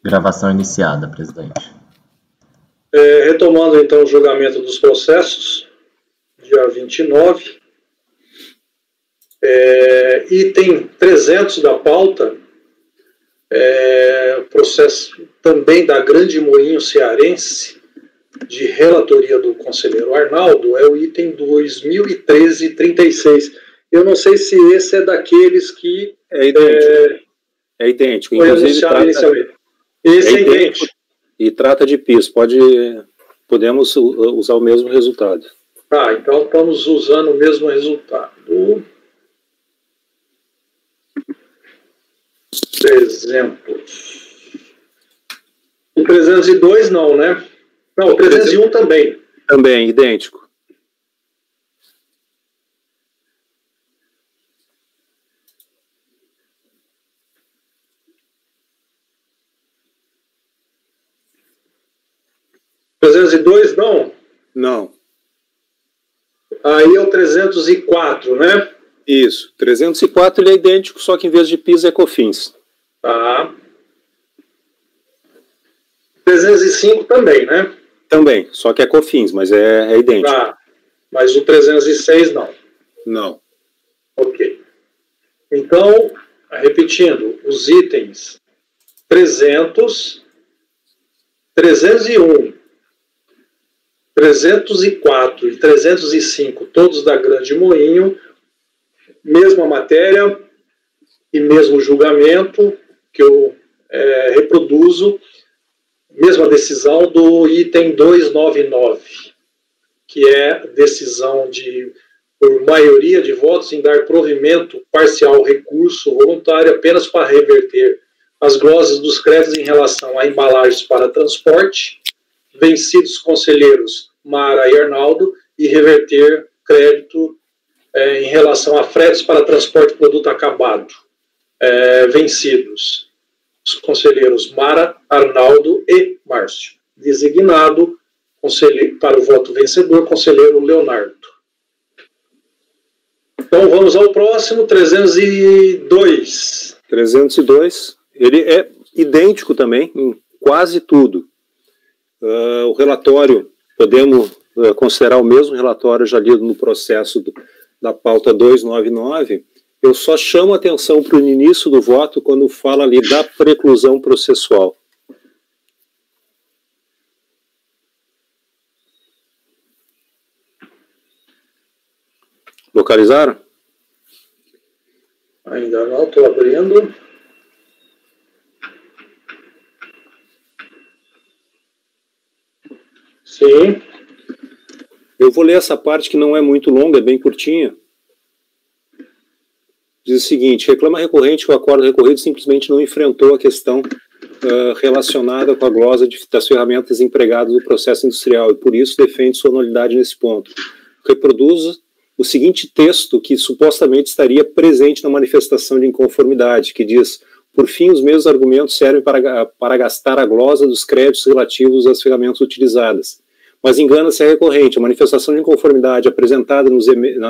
Gravação iniciada, presidente. Retomando então o julgamento dos processos, dia 29, item 300 da pauta, processo também da Grande Moinho Cearense, de relatoria do conselheiro Arnaldo, é o item 2013-36. Eu não sei se esse é daqueles que... É idêntico. É idêntico. Inclusive, esse é idêntico. E trata de piso. Podemos usar o mesmo resultado. Tá, então estamos usando o mesmo resultado. Exemplo. O 302 não, né? Não, o 301 também. Também, idêntico. O 302 não? Não. Aí é o 304, né? Isso. 304 ele é idêntico, só que em vez de PIS é COFINS. Tá. 305 também, né? Também, só que é COFINS, mas é idêntico. Tá. Mas o 306 não. Não. Ok. Então, repetindo, os itens 300, 301, 304 e 305, todos da Grande Moinho, mesma matéria e mesmo julgamento que eu reproduzo, mesma decisão do item 299, que é decisão por maioria de votos em dar provimento parcial ao recurso voluntário apenas para reverter as glosas dos créditos em relação a embalagens para transporte, vencidos conselheiros Mara e Arnaldo, e reverter crédito em relação a fretes para transporte de produto acabado, vencidos os conselheiros Mara, Arnaldo e Márcio. Designado para o voto vencedor, conselheiro Leonardo. Então vamos ao próximo, 302. 302, ele é idêntico também em quase tudo. O relatório, podemos considerar o mesmo relatório já lido no processo da pauta 299. Eu só chamo atenção para o início do voto quando fala ali da preclusão processual. Localizaram? Ainda não, estou abrindo. Sim. Eu vou ler essa parte que não é muito longa, é bem curtinha. Diz o seguinte: reclama recorrente que o acordo recorrido simplesmente não enfrentou a questão relacionada com a glosa das ferramentas empregadas no processo industrial e, por isso, defende sua nulidade nesse ponto. Reproduz o seguinte texto que supostamente estaria presente na manifestação de inconformidade, que diz: por fim, os mesmos argumentos servem para gastar a glosa dos créditos relativos às ferramentas utilizadas. Mas engana-se a recorrente. A manifestação de inconformidade apresentada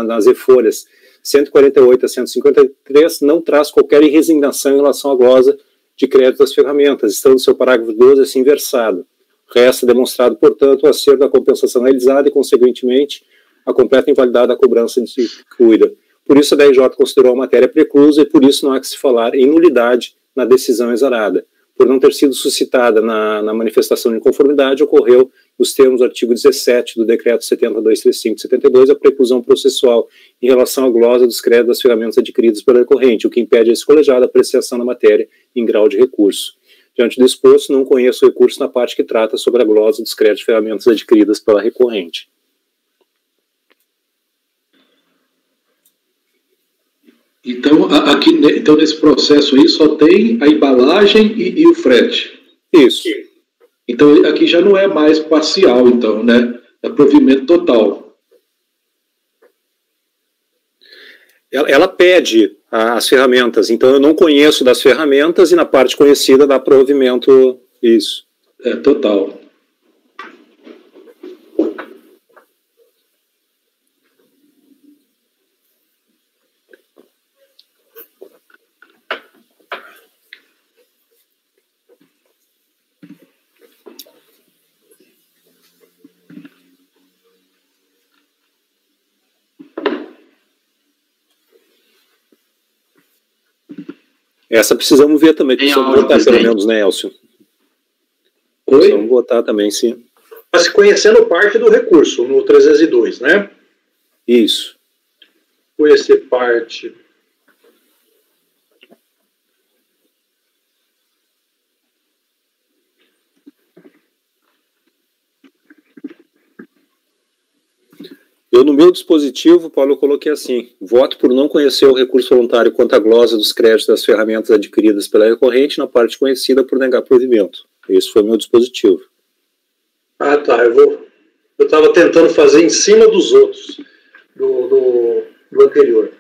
nas e-folhas 148 a 153 não traz qualquer resignação em relação à glosa de crédito das ferramentas, estando seu parágrafo 12 assim versado. Resta demonstrado, portanto, o acerto da compensação realizada e, consequentemente, a completa invalidade da cobrança de cuida. Por isso, a DRJ considerou a matéria preclusa e, por isso, não há que se falar em nulidade na decisão exarada. Por não ter sido suscitada na manifestação de inconformidade, ocorreu, nos termos do artigo 17 do Decreto 7235 de 72, a preclusão processual em relação à glosa dos créditos das ferramentas adquiridas pela recorrente, o que impede a esse colegiado a apreciação da matéria em grau de recurso. Diante do exposto, não conheço o recurso na parte que trata sobre a glosa dos créditos de ferramentas adquiridas pela recorrente. Então, então, nesse processo aí, só tem a embalagem e o frete. Isso. Então, aqui já não é mais parcial, então, né? É provimento total. Ela pede as ferramentas, então eu não conheço das ferramentas e na parte conhecida dá provimento, isso. É total. Essa precisamos ver também, precisamos votar pelo menos, né, Elcio? Precisamos votar também, sim. Está se conhecendo parte do recurso no 302, né? Isso. Conhecer parte. Eu, no meu dispositivo, Paulo, eu coloquei assim: voto por não conhecer o recurso voluntário quanto à glosa dos créditos das ferramentas adquiridas pela recorrente, na parte conhecida por negar provimento. Esse foi o meu dispositivo. Ah, tá. Eu estava tentando fazer em cima dos outros, do anterior.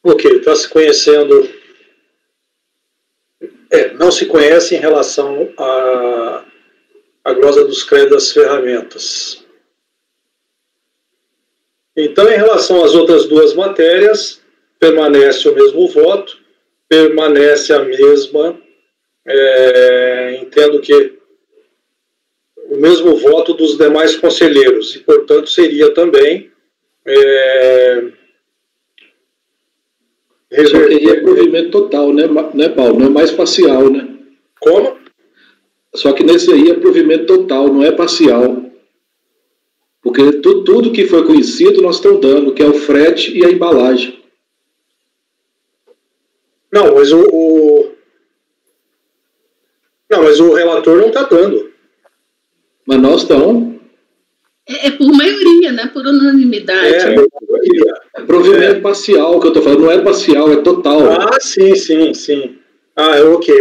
Ok, está se conhecendo. Não se conhece em relação à glosa dos créditos das ferramentas. Então, em relação às outras duas matérias, permanece o mesmo voto, permanece a mesma. Entendo que o mesmo voto dos demais conselheiros, e, portanto, seria também. Seria provimento total, né, Paulo? Não é mais parcial, né? Como? Só que nesse aí é provimento total, não é parcial. Porque tudo que foi conhecido nós estamos dando, que é o frete e a embalagem. Não, mas o relator não está dando. Mas nós estamos. É por maioria, né? Por unanimidade. É provimento parcial que eu estou falando, não é parcial, é total. Ah, sim. Ah, ok.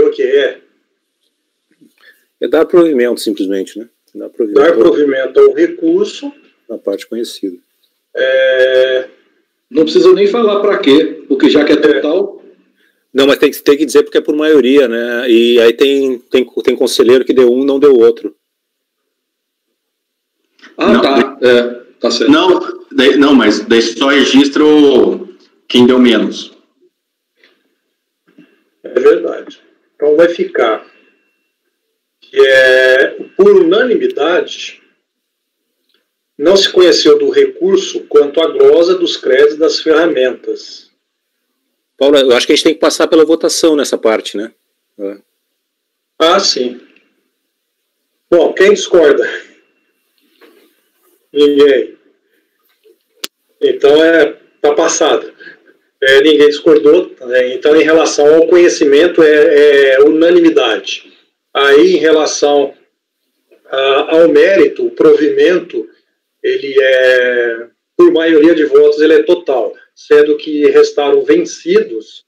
É dar provimento, simplesmente, né? Dar provimento ao recurso. Na parte conhecida. Não precisa nem falar para quê, porque já que é total. Não, mas tem que dizer porque é por maioria, né? E aí tem conselheiro que deu um e não deu outro. Ah, não, tá. Tá certo. Não, mas daí só registra quem deu menos. É verdade. Então vai ficar que por unanimidade, não se conheceu do recurso quanto à glosa dos créditos das ferramentas. Paulo, eu acho que a gente tem que passar pela votação nessa parte, né? Ah, sim. Bom, quem discorda? Ninguém. Então está passado. Ninguém discordou. Então, em relação ao conhecimento, é unanimidade. Aí, em relação ao mérito, o provimento, ele por maioria de votos, ele é total, sendo que restaram vencidos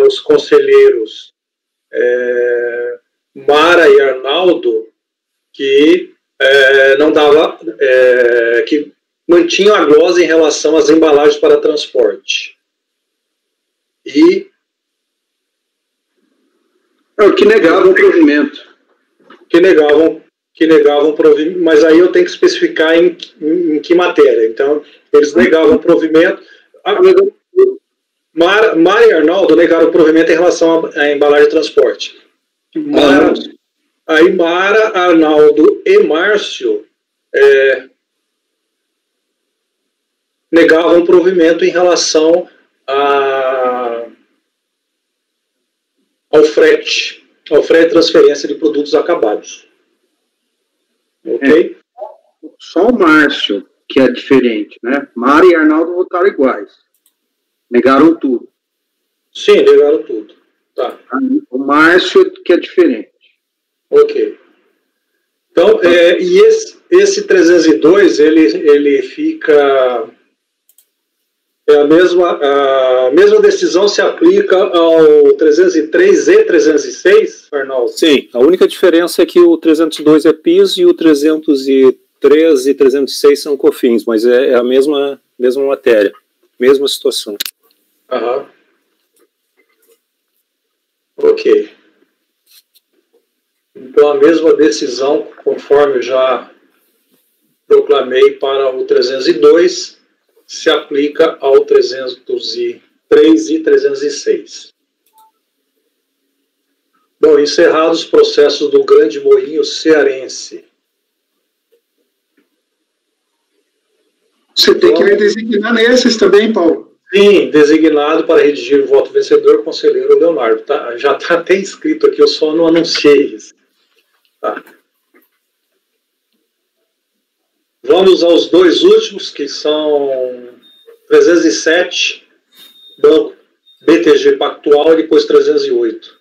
os conselheiros Mara e Arnaldo, que não dava, que mantinham a glosa em relação às embalagens para transporte. E que negavam o provimento. Que negavam provimento, mas aí eu tenho que especificar em que matéria. Então, eles negavam o provimento. Mara e Arnaldo negaram o provimento em relação à embalagem de transporte. Aí Mara, Arnaldo e Márcio negavam o provimento em relação ao frete de transferência de produtos acabados. Ok? Só o Márcio que é diferente, né? Mara e Arnaldo votaram iguais. Negaram tudo. Sim, negaram tudo. Tá. O Márcio que é diferente. Ok. Então, e esse 302, ele fica... A mesma decisão se aplica ao 303 e 306, Arnaldo? Sim, a única diferença é que o 302 é PIS e o 303 e 306 são COFINS, mas é a mesma matéria, mesma situação. Aham. Ok. Então, a mesma decisão, conforme eu já proclamei para o 302, se aplica ao 303 e 306. Bom, encerrados os processos do Grande Moinho Cearense. Você tem que me designar nesses também, Paulo. Sim, designado para redigir o voto vencedor, conselheiro Leonardo. Tá? Já está até escrito aqui, eu só não anunciei isso. Tá. Vamos aos dois últimos, que são 307, Banco BTG Pactual, e depois 308.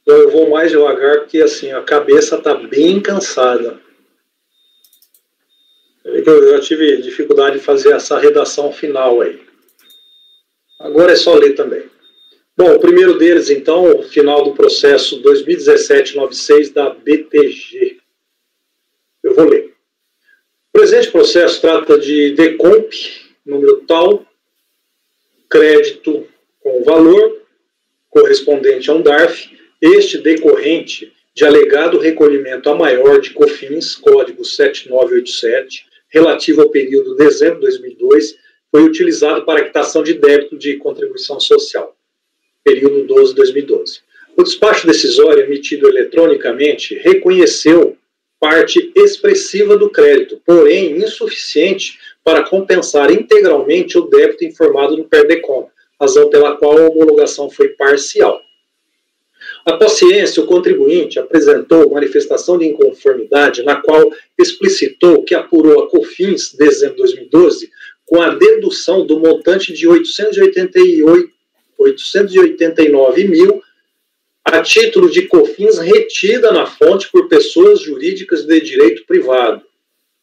Então eu vou mais devagar, porque assim, a cabeça está bem cansada. Eu já tive dificuldade de fazer essa redação final aí. Agora é só ler também. Bom, o primeiro deles, então, o final do processo 2017-96 da BTG. Eu vou ler. O presente processo trata de decomp, número tal, crédito com valor correspondente a um DARF, este decorrente de alegado recolhimento a maior de COFINS, código 7987, relativo ao período de dezembro de 2002, foi utilizado para a quitação de débito de contribuição social, período 12 de 2012. O despacho decisório emitido eletronicamente reconheceu parte expressiva do crédito, porém insuficiente para compensar integralmente o débito informado no PERDECOM, razão pela qual a homologação foi parcial. Após ciência, o contribuinte apresentou manifestação de inconformidade na qual explicitou que apurou a COFINS, dezembro de 2012, com a dedução do montante de 889 mil a título de COFINS retida na fonte por pessoas jurídicas de direito privado,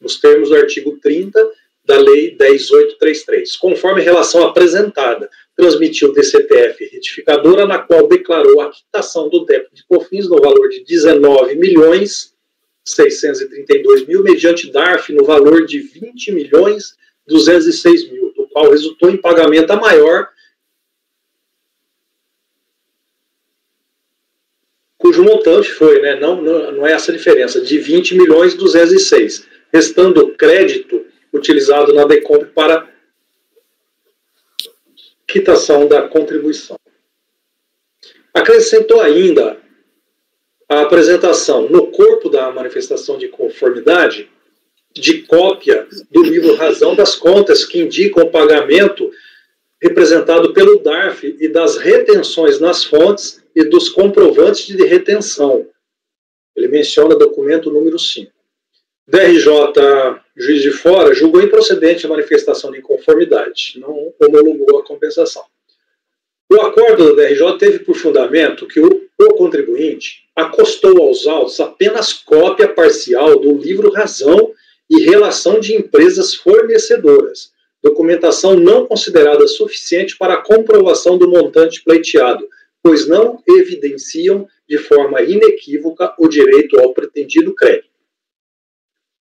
nos termos do artigo 30 da Lei 10.833, conforme relação apresentada, transmitiu DCTF retificadora, na qual declarou a quitação do débito de COFINS no valor de 19.632.000, mediante DARF no valor de 20.206.000, do qual resultou em pagamento a maior, cujo montante foi, né, não é essa a diferença, de 20.206.000, restando o crédito utilizado na DECOMP para quitação da contribuição. Acrescentou ainda a apresentação no corpo da manifestação de conformidade de cópia do livro Razão das Contas, que indica o pagamento representado pelo DARF e das retenções nas fontes e dos comprovantes de retenção. Ele menciona documento número 5. DRJ, Juiz de Fora, julgou improcedente a manifestação de inconformidade, não homologou a compensação. O acordo do DRJ teve por fundamento que o contribuinte acostou aos autos apenas cópia parcial do livro Razão e Relação de Empresas Fornecedoras, documentação não considerada suficiente para a comprovação do montante pleiteado, pois não evidenciam de forma inequívoca o direito ao pretendido crédito.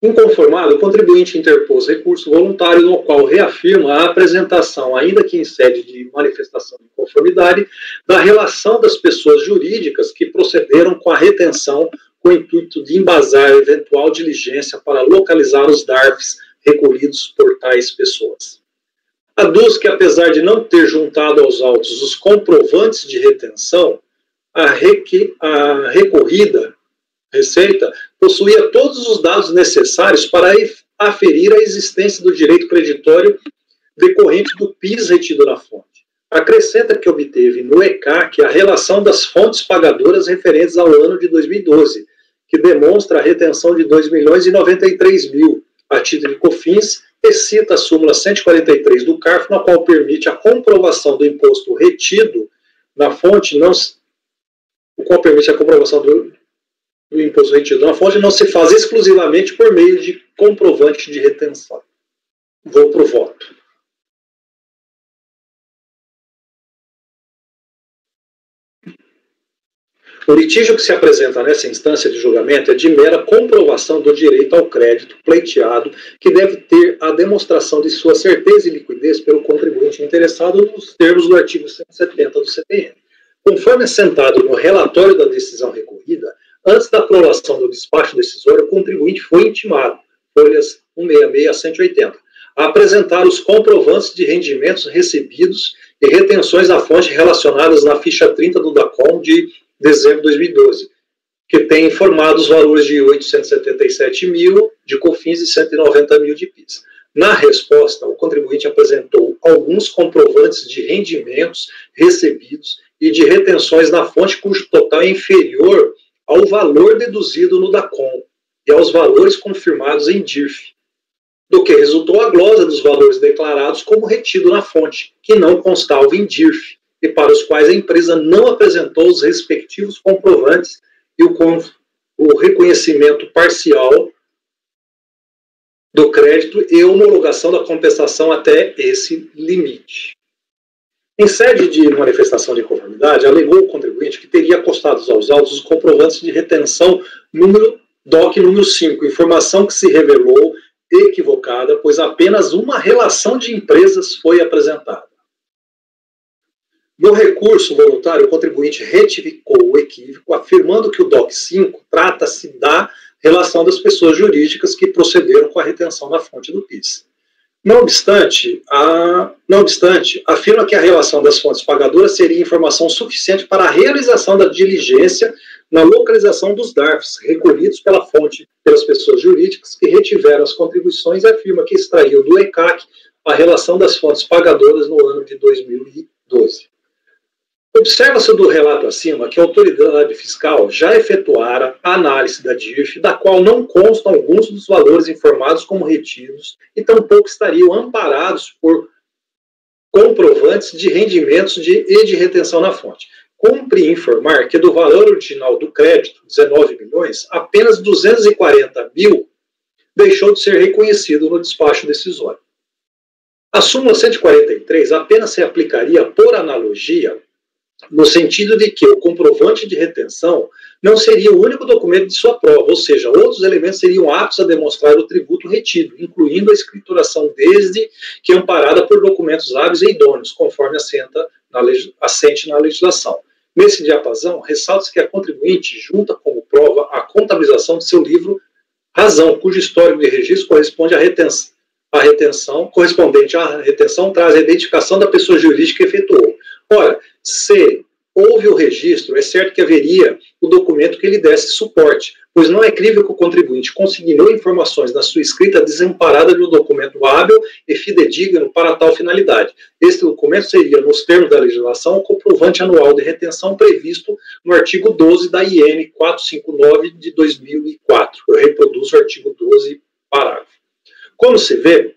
Inconformado, o contribuinte interpôs recurso voluntário no qual reafirma a apresentação, ainda que em sede de manifestação de conformidade, da relação das pessoas jurídicas que procederam com a retenção com o intuito de embasar eventual diligência para localizar os DARFs recolhidos por tais pessoas. Aduz que, apesar de não ter juntado aos autos os comprovantes de retenção, a recorrida Receita possuía todos os dados necessários para aferir a existência do direito creditório decorrente do PIS retido na fonte. Acrescenta que obteve no ECAC a relação das fontes pagadoras referentes ao ano de 2012, que demonstra a retenção de 2.093.000 a título de COFINS, e cita a súmula 143 do CARF, na qual permite a comprovação do imposto retido na fonte, o qual permite a comprovação do imposto retido na fonte não se faz exclusivamente por meio de comprovante de retenção. Vou para o voto. O litígio que se apresenta nessa instância de julgamento é de mera comprovação do direito ao crédito pleiteado, que deve ter a demonstração de sua certeza e liquidez pelo contribuinte interessado nos termos do artigo 170 do CPM. Conforme assentado no relatório da decisão recorrida, antes da aprovação do despacho decisório, o contribuinte foi intimado, folhas 166 a 180, a apresentar os comprovantes de rendimentos recebidos e retenções da fonte relacionadas na ficha 30 do DACOM de dezembro de 2012, que tem informado os valores de 877 mil de COFINS e 190 mil de PIS. Na resposta, o contribuinte apresentou alguns comprovantes de rendimentos recebidos e de retenções na fonte cujo total é inferior ao valor deduzido no DACOM e aos valores confirmados em DIRF, do que resultou a glosa dos valores declarados como retido na fonte, que não constava em DIRF, e para os quais a empresa não apresentou os respectivos comprovantes e o reconhecimento parcial do crédito e homologação da compensação até esse limite. Em sede de manifestação de inconformidade, alegou o contribuinte que teria acostados aos autos os comprovantes de retenção DOC número 5, informação que se revelou equivocada, pois apenas uma relação de empresas foi apresentada. No recurso voluntário, o contribuinte retificou o equívoco, afirmando que o DOC 5 trata-se da relação das pessoas jurídicas que procederam com a retenção da fonte do PIS. Não obstante, afirma que a relação das fontes pagadoras seria informação suficiente para a realização da diligência na localização dos DARFs recolhidos pela fonte pelas pessoas jurídicas que retiveram as contribuições, e afirma que extraiu do ECAC a relação das fontes pagadoras no ano de 2012. Observa-se do relato acima que a autoridade fiscal já efetuara a análise da DIRF, da qual não constam alguns dos valores informados como retidos e tampouco estariam amparados por comprovantes de rendimentos e de retenção na fonte. Cumpre informar que do valor original do crédito, 19 milhões, apenas 240 mil deixou de ser reconhecido no despacho decisório. A súmula 143 apenas se aplicaria por analogia, no sentido de que o comprovante de retenção não seria o único documento de sua prova, ou seja, outros elementos seriam aptos a demonstrar o tributo retido, incluindo a escrituração desde que amparada por documentos hábeis e idôneos, conforme assente na legislação. Nesse diapasão, ressalta-se que a contribuinte junta como prova a contabilização de seu livro Razão, cujo histórico de registro corresponde à retenção, correspondente à retenção, traz a identificação da pessoa jurídica que efetuou. Ora, se houve o registro, é certo que haveria o documento que lhe desse suporte, pois não é crível que o contribuinte consignou informações na sua escrita desamparada de um documento hábil e fidedigno para tal finalidade. Este documento seria, nos termos da legislação, o comprovante anual de retenção previsto no artigo 12 da IN 459 de 2004. Eu reproduzo o artigo 12, parágrafo. Como se vê,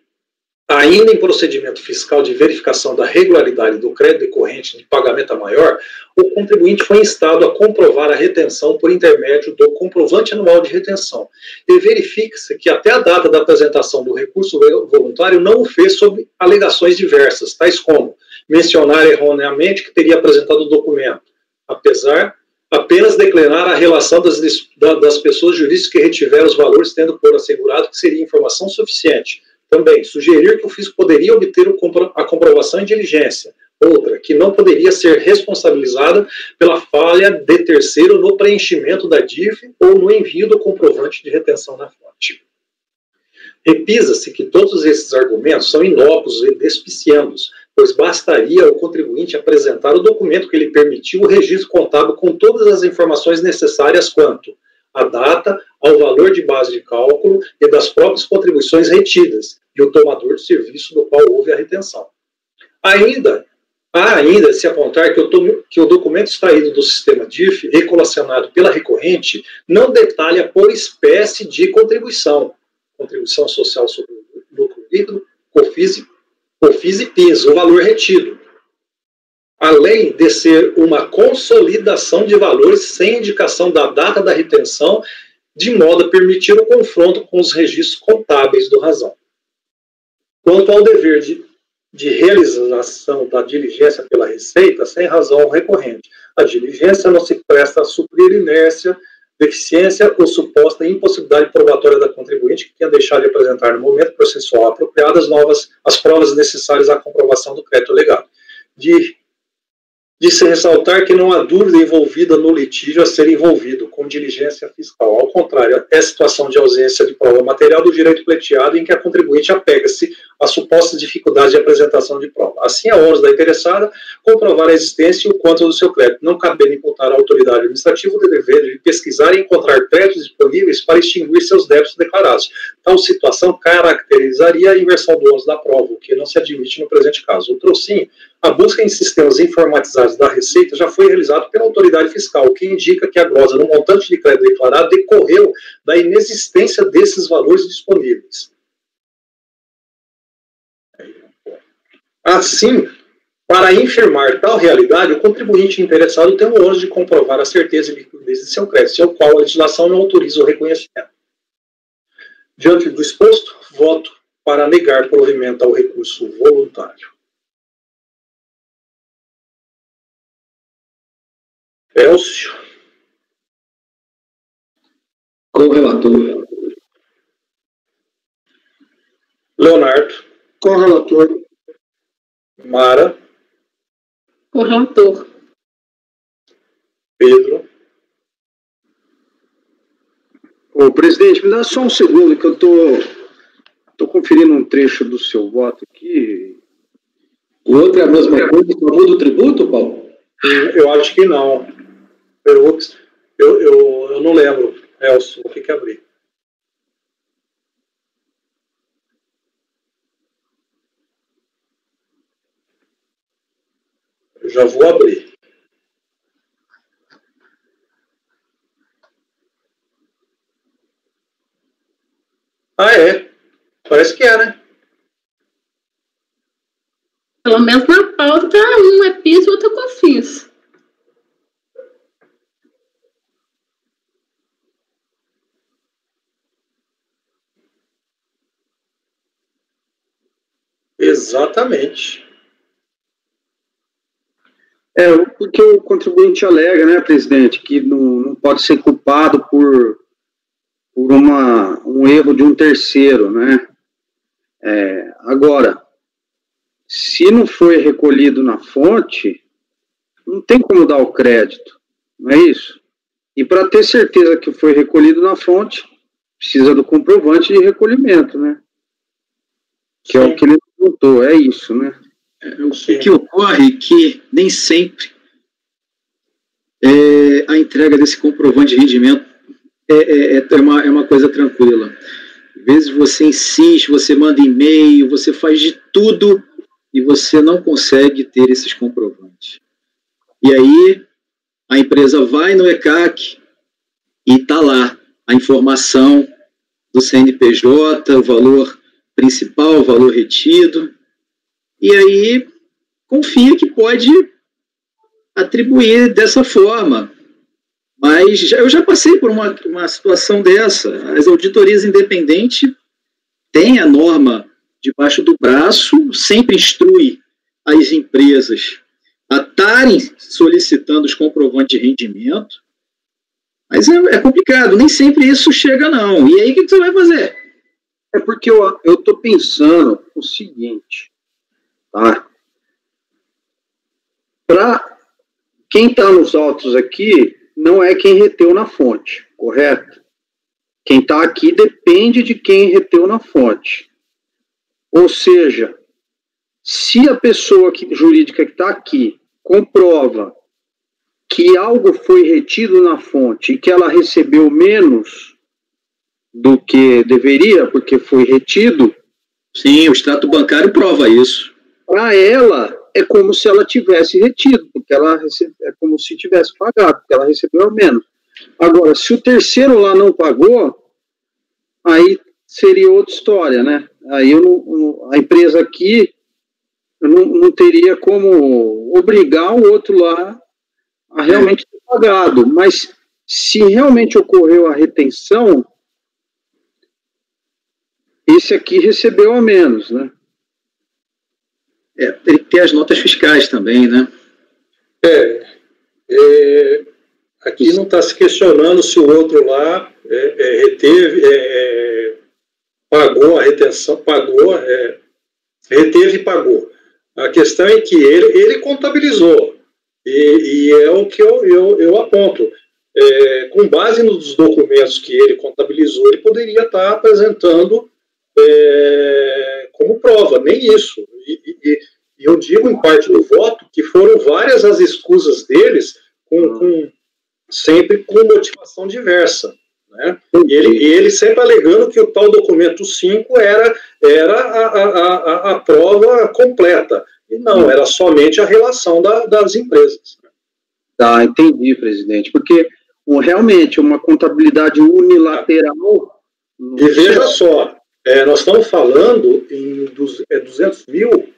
ainda em procedimento fiscal de verificação da regularidade do crédito decorrente de pagamento a maior, o contribuinte foi instado a comprovar a retenção por intermédio do comprovante anual de retenção. E verifica-se que até a data da apresentação do recurso voluntário não o fez sob alegações diversas, tais como mencionar erroneamente que teria apresentado o documento, apenas declinar a relação das pessoas jurídicas que retiveram os valores, tendo por assegurado que seria informação suficiente. Também, sugerir que o fisco poderia obter a comprovação em diligência. Outra, que não poderia ser responsabilizada pela falha de terceiro no preenchimento da DIRF ou no envio do comprovante de retenção na fonte. Repisa-se que todos esses argumentos são inócuos e despiciendos, pois bastaria ao contribuinte apresentar o documento que lhe permitiu o registro contábil com todas as informações necessárias quanto a data, ao valor de base de cálculo e das próprias contribuições retidas, e o tomador de serviço do qual houve a retenção. Ainda se apontar que o documento extraído do sistema DIRF e colacionado pela recorrente não detalha por espécie de contribuição social sobre o lucro líquido, COFINS e PIS, o valor retido, além de ser uma consolidação de valores sem indicação da data da retenção, de modo a permitir o confronto com os registros contábeis do Razão. Quanto ao dever de realização da diligência pela Receita sem razão recorrente. A diligência não se presta a suprir inércia, deficiência ou suposta impossibilidade probatória da contribuinte que tenha deixado de apresentar no momento processual apropriado as provas necessárias à comprovação do crédito legado. De se ressaltar que não há dúvida envolvida no litígio a ser envolvido com diligência fiscal. Ao contrário, é situação de ausência de prova material do direito pleiteado em que a contribuinte apega-se a supostas dificuldades de apresentação de prova. Assim, a ônus da interessada comprovar a existência e o quanto do seu crédito, não cabendo imputar à autoridade administrativa o dever de pesquisar e encontrar créditos disponíveis para extinguir seus débitos declarados. Tal situação caracterizaria a inversão do ônus da prova, o que não se admite no presente caso. O trocinho, a busca em sistemas informatizados da Receita já foi realizada pela autoridade fiscal, o que indica que a glosa no montante de crédito declarado decorreu da inexistência desses valores disponíveis. Assim, para infirmar tal realidade, o contribuinte interessado tem o ônus de comprovar a certeza e liquidez de seu crédito, ao qual a legislação não autoriza o reconhecimento. Diante do exposto, voto para negar provimento ao recurso voluntário. Elcio. Com o relator. Leonardo. Com o relator. Mara. Com o relator. Pedro. Ô, presidente, me dá só um segundo que eu tô conferindo um trecho do seu voto aqui. O outro é a mesma coisa que muda o tributo, Paulo? Eu acho que não. Eu não lembro, Elcio, vou ter que abrir. Eu já vou abrir. Ah, é? Parece que é, né? Pelo menos na pauta, um é PIS e outro é COFINS. Exatamente. Porque o contribuinte alega, né, presidente, que não pode ser culpado por um erro de um terceiro, né? Agora, se não foi recolhido na fonte, não tem como dar o crédito, não é isso? E para ter certeza que foi recolhido na fonte, precisa do comprovante de recolhimento, né? Que é o que ele perguntou, é isso, né? O que ocorre é que nem sempre a entrega desse comprovante de rendimento é uma coisa tranquila. Às vezes você insiste, você manda e-mail, você faz de tudo e você não consegue ter esses comprovantes. E aí a empresa vai no ECAC e está lá a informação do CNPJ, o valor principal, o valor retido, e aí confia que pode atribuir dessa forma. Mas eu já passei por uma situação dessa. As auditorias independentes têm a norma debaixo do braço, sempre instrui as empresas a estarem solicitando os comprovantes de rendimento, mas é complicado, nem sempre isso chega não. E aí o que você vai fazer? É porque eu estou pensando o seguinte, tá? Para quem está nos autos aqui, não é quem reteu na fonte, correto? Quem está aqui depende de quem reteu na fonte. Ou seja, se a pessoa jurídica que está aqui comprova que algo foi retido na fonte e que ela recebeu menos do que deveria, porque foi retido... Sim, o extrato bancário prova isso. Para ela, é como se ela tivesse retido, porque é como se tivesse pagado, porque ela recebeu menos. Agora, se o terceiro lá não pagou, aí seria outra história, né? Aí a empresa aqui não teria como obrigar o outro lá a realmente ter pagado. Mas se realmente ocorreu a retenção, esse aqui recebeu a menos, né? Tem que ter as notas fiscais também, né? Aqui não está se questionando se o outro lá pagou a retenção, reteve e pagou. A questão é que ele contabilizou, e é o que eu aponto. Com base nos documentos que ele contabilizou, ele poderia estar apresentando como prova, nem isso. E eu digo em parte do voto que foram várias as escusas deles, sempre com motivação diversa. Né? E ele sempre alegando que o tal documento 5 era a prova completa. E não, era somente a relação das empresas. Tá, entendi, presidente. Porque realmente uma contabilidade unilateral... E veja só, nós estamos falando em 200 mil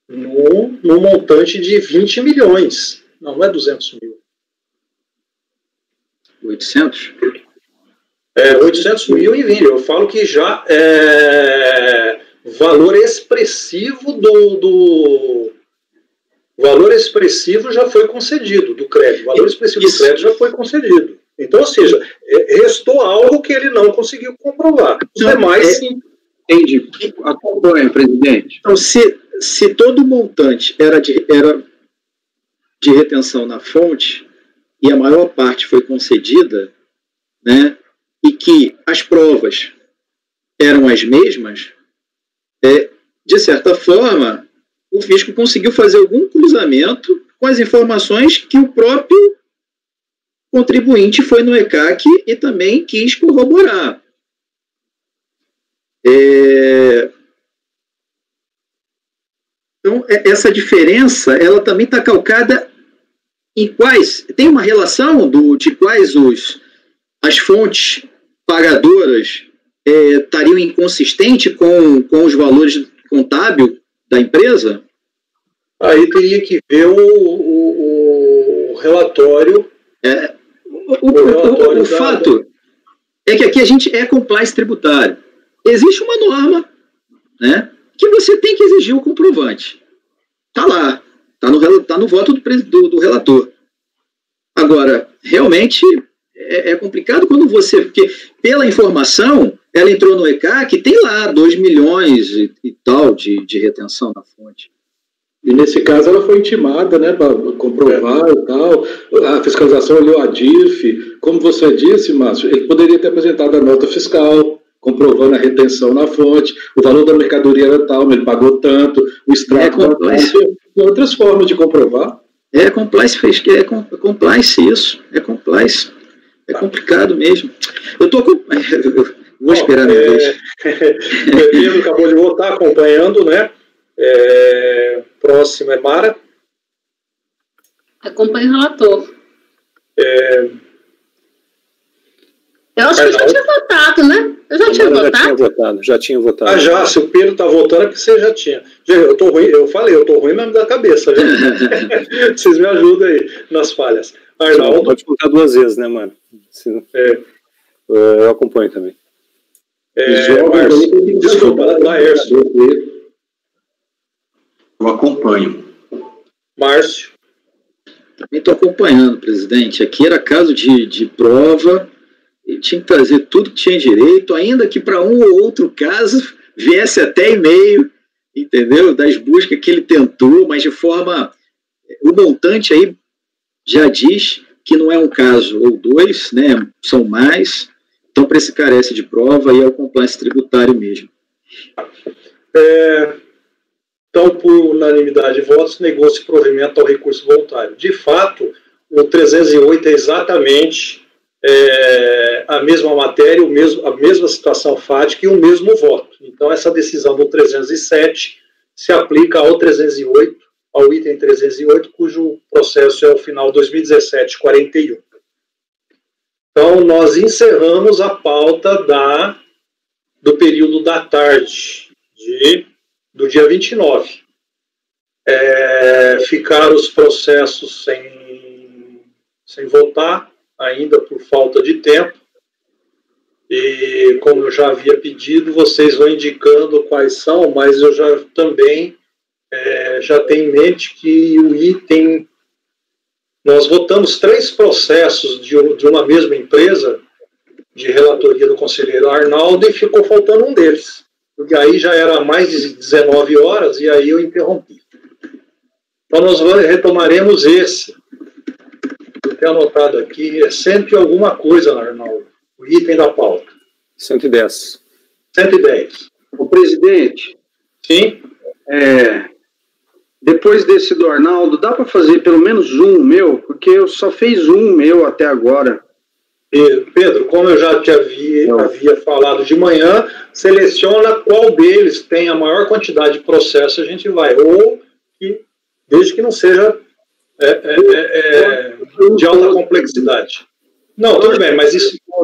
num montante de 20 milhões. Não é 200 mil. 800? 800 mil em 20. Eu falo que já valor expressivo valor expressivo já foi concedido do crédito. Valor expressivo do crédito já foi concedido. Então, ou seja, restou algo que ele não conseguiu comprovar. Os demais, sim. Entendi. Acompanha, presidente. Então, se todo o montante era de retenção na fonte, e a maior parte foi concedida, né, e que as provas eram as mesmas, de certa forma, o fisco conseguiu fazer algum cruzamento com as informações que o próprio contribuinte foi no ECAC e também quis corroborar. Então, essa diferença, ela também está calcada em quais... Tem uma relação de quais as fontes pagadoras estariam inconsistentes com os valores contábeis da empresa? Aí teria que ver o relatório. O fato é que aqui a gente compliance tributário. Existe uma norma, né, que você tem que exigir o comprovante. Está lá. Está no voto do relator. Agora, realmente é complicado quando porque pela informação, ela entrou no ECAC, tem lá 2 milhões e tal de retenção na fonte. E nesse caso ela foi intimada, né, para comprovar e tal. A fiscalização olhou a DIF. Como você disse, Márcio, ele poderia ter apresentado a nota fiscal, comprovando a retenção na fonte, o valor da mercadoria era tal, mas ele pagou tanto, o extrato e outras formas de comprovar. Compliance isso. Compliance. É complicado mesmo. Eu vou esperar minha vez. O Pedro acabou de voltar acompanhando, né? Próximo é Mara. Acompanho o relator. Eu acho que eu já tinha votado, né? Eu já tinha votado? Já tinha votado. Já. Se o Pedro está votando é porque você já tinha. Eu tô ruim, eu tô ruim mesmo da cabeça, gente. Vocês me ajudam aí nas falhas. Arnaldo. Pode contar 2 vezes, né, mano? Eu acompanho também. Márcio. Desculpa, Laércio. Eu acompanho. Márcio. Também estou acompanhando, presidente. Aqui era caso de prova, e tinha que trazer tudo que tinha direito, ainda que para um ou outro caso viesse até e-mail, entendeu? Das buscas que ele tentou, mas de forma... O montante aí já diz que não é um caso ou 2, né? São mais. Então, para esse carece de prova, aí é o compliance tributário mesmo. Então, por unanimidade de votos, negou-se provimento ao recurso voluntário. De fato, o 308 é exatamente a mesma matéria, a mesma situação fática e o mesmo voto. Então, essa decisão do 307 se aplica ao 308, ao item 308, cujo processo é o final 2017-41. Então, nós encerramos a pauta do período da tarde do dia 29. Ficaram os processos sem votar, ainda por falta de tempo. E, como eu já havia pedido, vocês vão indicando quais são, mas eu já também já tem em mente que o item... Nós votamos 3 processos de uma mesma empresa, de relatoria do conselheiro Arnaldo, e ficou faltando um deles. Porque aí já era mais de 19 horas, e aí eu interrompi. Então nós retomaremos esse. Eu tenho anotado aqui, é 100 e alguma coisa, Arnaldo, o item da pauta. 110. 110. O presidente. Sim. Depois desse do Arnaldo, dá para fazer pelo menos um meu? Porque eu só fiz um meu até agora. Pedro, como eu já te havia falado de manhã, seleciona qual deles tem a maior quantidade de processo, a gente vai. Ou, desde que não seja de alta complexidade. Não, tudo bem, mas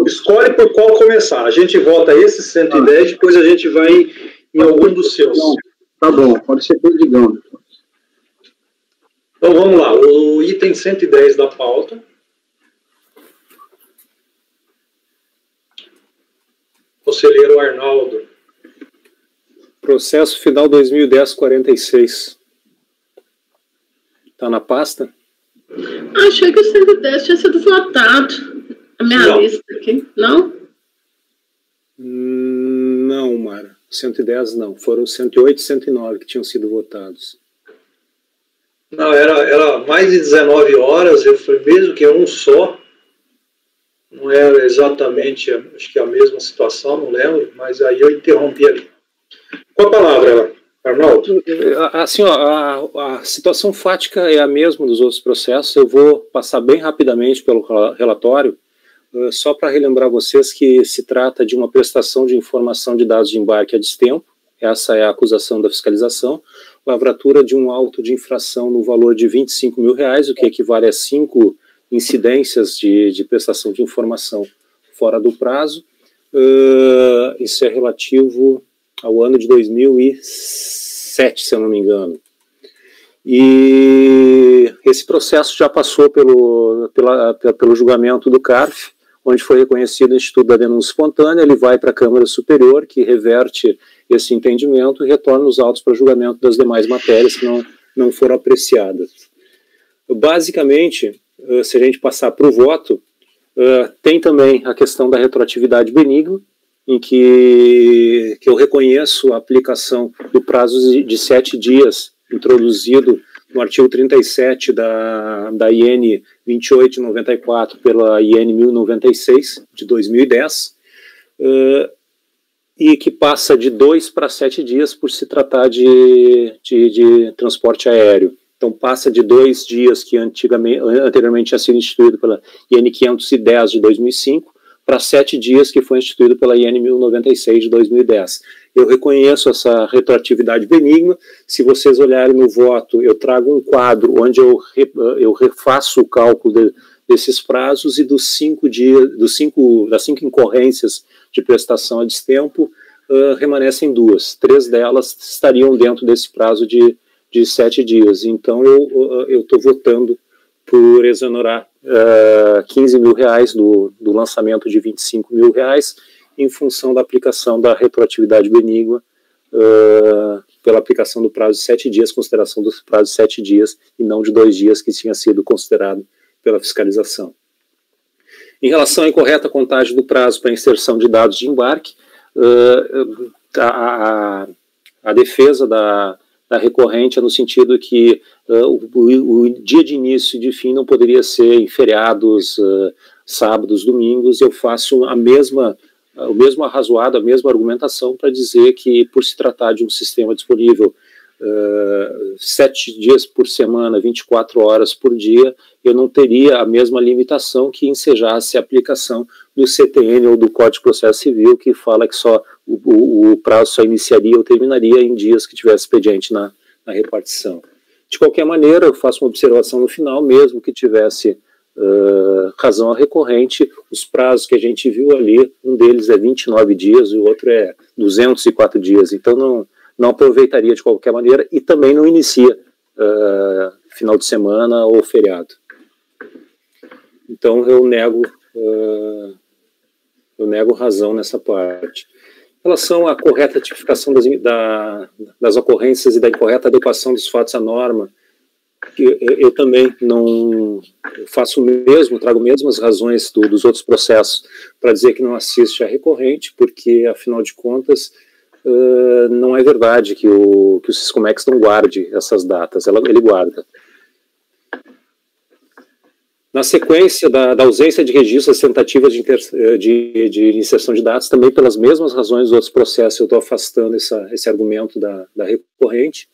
escolhe por qual começar. A gente vota esse 110, depois a gente vai em algum dos seus. Tá bom, pode ser Perdigão. Então vamos lá, o item 110 da pauta. Conselheiro Arnaldo. Processo final 2010-46. Está na pasta? Achei que o 110 tinha sido votado. A minha lista aqui. Não? Não, Mara. 110 não. Foram 108 e 109 que tinham sido votados. Não, era mais de 19 horas. Eu falei, mesmo que um só. Não era exatamente, acho que a mesma situação, não lembro, mas aí eu interrompi ali. Qual a palavra, Arnaldo? Assim, a situação fática é a mesma dos outros processos. Eu vou passar bem rapidamente pelo relatório, só para relembrar vocês que se trata de uma prestação de informação de dados de embarque a destempo. Essa é a acusação da fiscalização. Lavratura de um auto de infração no valor de R$25 mil, o que equivale a 5 incidências de prestação de informação fora do prazo. Isso é relativo ao ano de 2007, se eu não me engano. E esse processo já passou pelo julgamento do CARF, onde foi reconhecido o Instituto da Denúncia Espontânea. Ele vai para a Câmara Superior, que reverte esse entendimento e retorna os autos para julgamento das demais matérias que não foram apreciadas. Basicamente, se a gente passar para o voto, tem também a questão da retroatividade benigna, em que eu reconheço a aplicação do prazo de 7 dias introduzido no artigo 37 da IN 2894 pela IN 1096 de 2010, e que passa de 2 para 7 dias por se tratar de transporte aéreo. Então passa de 2 dias que anteriormente tinha sido instituído pela IN 510 de 2005 para 7 dias que foi instituído pela IN 1096 de 2010. Eu reconheço essa retroatividade benigna. Se vocês olharem no voto, eu trago um quadro onde eu refaço o cálculo desses prazos e das 5 incorrências de prestação a destempo, remanescem 2. 3 delas estariam dentro desse prazo de 7 dias. Então eu estou votando por exonerar R$15 mil do lançamento de R$25 mil em função da aplicação da retroatividade benigna pela aplicação do prazo de 7 dias, consideração do prazo de 7 dias e não de 2 dias que tinha sido considerado pela fiscalização. Em relação à incorreta contagem do prazo para inserção de dados de embarque, a defesa da recorrente é no sentido que o dia de início e de fim não poderia ser em feriados, sábados, domingos. Eu faço o mesmo arrazoado, a mesma argumentação para dizer que, por se tratar de um sistema disponível 7 dias por semana, 24 horas por dia, eu não teria a mesma limitação que ensejasse a aplicação do CTN ou do Código de Processo Civil, que fala que só o prazo só iniciaria ou terminaria em dias que tivesse expediente na repartição. De qualquer maneira, eu faço uma observação no final, mesmo que tivesse razão a recorrente, os prazos que a gente viu ali, um deles é 29 dias e o outro é 204 dias, então não aproveitaria de qualquer maneira e também não inicia final de semana ou feriado. Então eu nego razão nessa parte. Em relação à correta tipificação das ocorrências e da incorreta adequação dos fatos à norma, eu também não faço o mesmo, trago mesmo as razões dos outros processos para dizer que não assiste à recorrente, porque, afinal de contas, não é verdade que o Siscomex não guarde essas datas, ele guarda. Na sequência da ausência de registro das tentativas de inserção de dados, também pelas mesmas razões dos outros processos, eu estou afastando esse argumento da recorrente.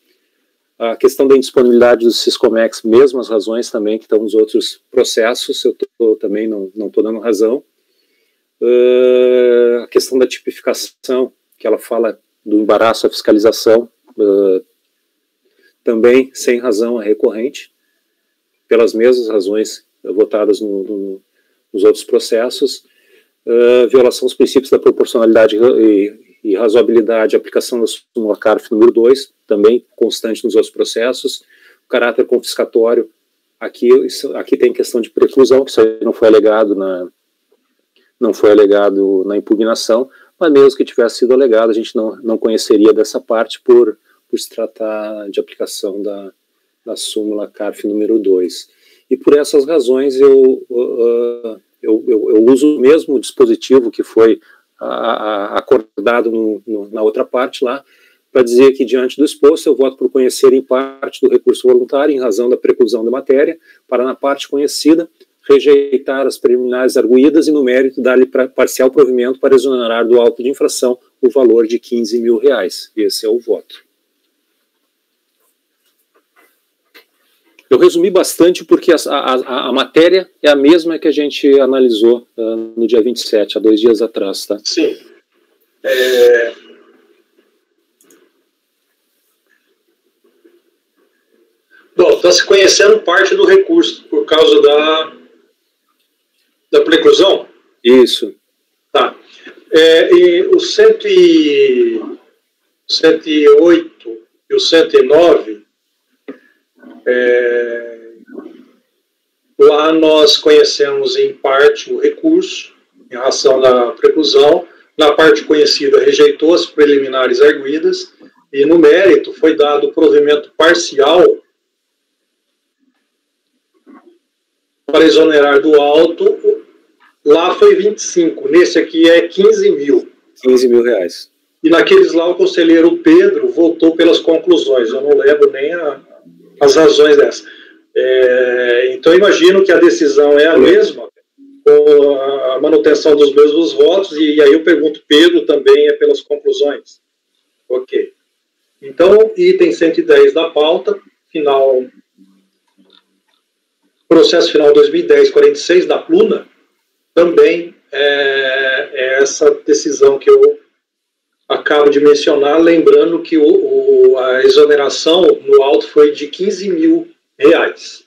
A questão da indisponibilidade do Siscomex, mesmas razões também que estão nos outros processos, eu também não estou dando razão. A questão da tipificação, que ela fala do embaraço à fiscalização, também sem razão a recorrente, pelas mesmas razões votadas nos outros processos. Violação dos princípios da proporcionalidade e razoabilidade, aplicação da súmula CARF número 2, também constante nos outros processos. O caráter confiscatório, aqui tem questão de preclusão, que isso aí não foi alegado na impugnação, mas mesmo que tivesse sido alegado, a gente não conheceria dessa parte por se tratar de aplicação da súmula CARF número 2. E por essas razões eu uso o mesmo dispositivo que foi acordado na outra parte lá, para dizer que, diante do exposto, eu voto por conhecer em parte do recurso voluntário em razão da preclusão da matéria, para, na parte conhecida, rejeitar as preliminares arguídas e, no mérito, dar-lhe parcial provimento para exonerar do auto de infração o valor de R$15 mil. Esse é o voto. Eu resumi bastante porque a matéria é a mesma que a gente analisou no dia 27, há 2 dias atrás, tá? Sim. Bom, está se conhecendo parte do recurso por causa da preclusão? Isso. Tá. E o 108 e o 109... lá nós conhecemos em parte o recurso em razão da preclusão, na parte conhecida rejeitou as preliminares arguidas e no mérito foi dado provimento parcial para exonerar do auto. Lá foi 25, nesse aqui é 15 mil. 15 mil reais. E naqueles lá o conselheiro Pedro voltou pelas conclusões, eu não lembro nem as razões dessa. Então, imagino que a decisão é a mesma, com a manutenção dos mesmos votos, e aí eu pergunto, Pedro também é pelas conclusões? Ok. Então, item 110 da pauta, processo final 2010-46 da Pluna, também é essa decisão que eu acabo de mencionar, lembrando que a exoneração no auto foi de 15 mil reais.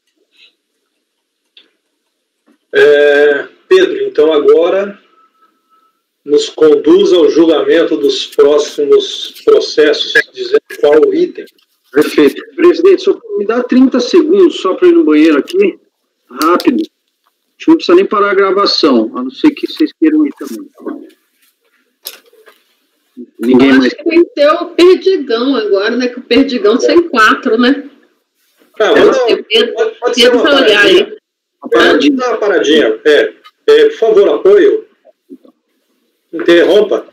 Pedro, então agora nos conduz ao julgamento dos próximos processos, dizendo qual o item. Perfeito. Presidente, só me dá 30 segundos só para ir no banheiro aqui, rápido. A gente não precisa nem parar a gravação, a não ser que vocês queiram ir também. Ninguém mais. Acho que tem que ter o Perdigão agora, né? Que o Perdigão tem 4, né? Pode ser uma paradinha. Uma paradinha. Por favor, apoio. Interrompa.